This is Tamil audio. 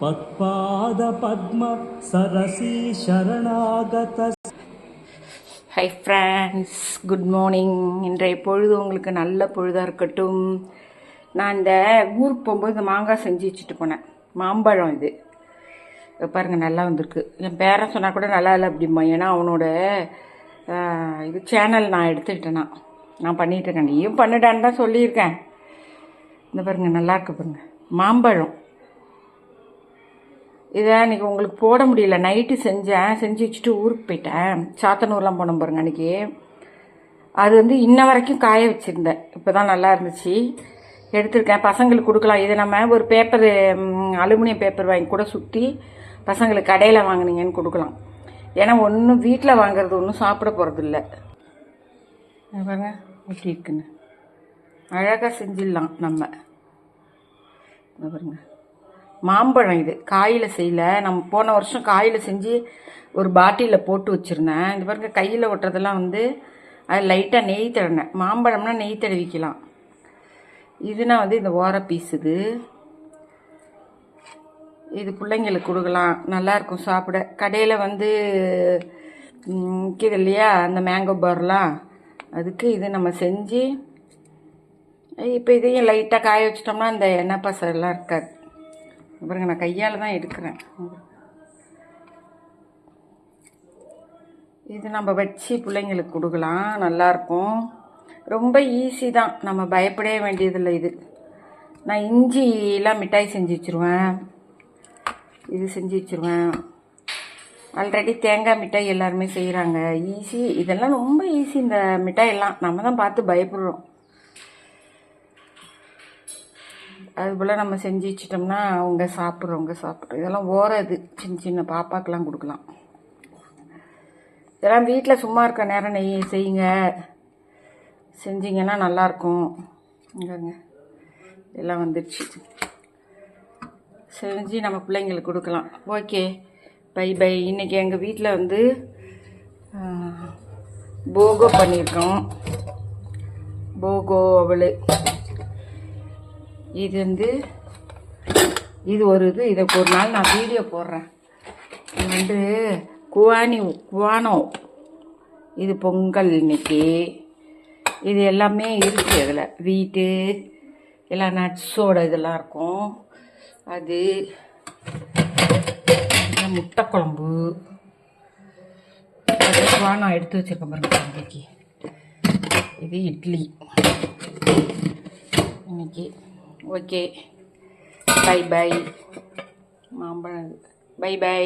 பத்பாத பத்ம சரசி சரணாகத. Hi friends, good morning. இன்றைய பொழுது உங்களுக்கு நல்ல பொழுதாக இருக்கட்டும். நான் இந்த ஊருக்கு போகும்போது இந்த மாங்காய் செஞ்சு வச்சுட்டு போனேன். மாம்பழம் இது பாருங்கள், நல்லா வந்திருக்கு. என் பேரன் சொன்னால் கூட நல்லா இல்லை அப்படிமா. ஏன்னா அவனோட இது சேனல் நான் எடுத்துக்கிட்டேன்னா நான் பண்ணிகிட்ருக்கேன். நீயும் பண்ணிட்டான்னு தான் சொல்லியிருக்கேன். இந்த பாருங்கள், நல்லா இருக்கு பாருங்கள் மாம்பழம். இதை அன்றைக்கி உங்களுக்கு போட முடியல, நைட்டு செஞ்சு வச்சுட்டு ஊருக்கு போயிட்டேன். சாத்தனூர்லாம் போனோம் பாருங்கள் அன்றைக்கி. அது இன்ன வரைக்கும் காய வச்சுருந்தேன். இப்போ தான் நல்லா இருந்துச்சு, எடுத்துருக்கேன். பசங்களுக்கு கொடுக்கலாம். இதை நம்ம ஒரு பேப்பர், அலுமினியம் பேப்பர் வாங்கி கூட சுற்றி பசங்களுக்கு கடையில் வாங்கினீங்கன்னு கொடுக்கலாம். ஏன்னா ஒன்றும் வீட்டில் வாங்குறது ஒன்றும் சாப்பிட போகிறது இல்லை. பாருங்க எப்படி இருக்குன்னு, அழகாக செஞ்சிடலாம் நம்ம. பாருங்க மாம்பழம் இது காயில் செய்யல. நம்ம போன வருஷம் காயில் செஞ்சு ஒரு பாட்டிலில் போட்டு வச்சுருந்தேன். இந்த பாருங்க கையில் ஒட்டுறதெல்லாம் அது லைட்டாக நெய் தடவினேன். மாம்பழம்னா நெய் தடவிக்கலாம். இதுனா இந்த ஓர பீஸ். இது பிள்ளைங்களுக்கு கொடுக்கலாம், நல்லாயிருக்கும் சாப்பிட. கடையில் விற்கிது இல்லையா அந்த மேங்கோ பார்லாம், அதுக்கு இது நம்ம செஞ்சு இப்போ இதையும் லைட்டாக காய வச்சிட்டோம்னா இந்த எண்ணெய் பசெல்லாம் இருக்காது. பாருங்க, நான் கையால் தான் எடுக்கிறேன். இது நம்ம வச்சு பிள்ளைங்களுக்கு கொடுக்கலாம், நல்லாயிருக்கும். ரொம்ப ஈஸி தான், நம்ம பயப்படவே வேண்டியதில்லை. இது நான் இஞ்சிலாம் மிட்டாய் செஞ்சு வச்சுருவேன். இது செஞ்சு வச்சுருவேன். ஆல்ரெடி தேங்காய் மிட்டாய் எல்லாருமே செய்கிறாங்க, ஈஸி. இதெல்லாம் ரொம்ப ஈஸி. இந்த மிட்டாயெல்லாம் நம்ம தான் பார்த்து பயப்படுறோம். அதுபோல் நம்ம செஞ்சு வச்சிட்டோம்னா அவங்க சாப்பிட்றவங்க சாப்பிட்றோம். இதெல்லாம் ஓரது சின்ன சின்ன பாப்பாக்கெலாம் கொடுக்கலாம். இதெல்லாம் வீட்டில் சும்மா இருக்க நேரம் செய்யுங்க, செஞ்சிங்கன்னா நல்லாயிருக்கும். இங்கேங்க எல்லாம் வந்துடுச்சு, செஞ்சு நம்ம பிள்ளைங்களுக்கு கொடுக்கலாம். Okay, bye bye. இன்றைக்கி எங்கள் வீட்டில் போகோ பண்ணியிருக்கோம். போகோ அவள் இது இது ஒரு இதை ஒரு நாள் நான் வீடியோ போடுறேன். இது குவானோ. இது பொங்கல் இன்னைக்கு. இது எல்லாமே இருக்குது அதில். வீட்டு எல்லா நட்ஸோட இதெல்லாம் இருக்கும். அது முட்டை குழம்பு. குவானோ எடுத்து வச்சுருக்கேன் பாருங்க இன்னைக்கு. இது இட்லி இன்னைக்கு. Okay, bye bye. மாம்பழம் பை பை.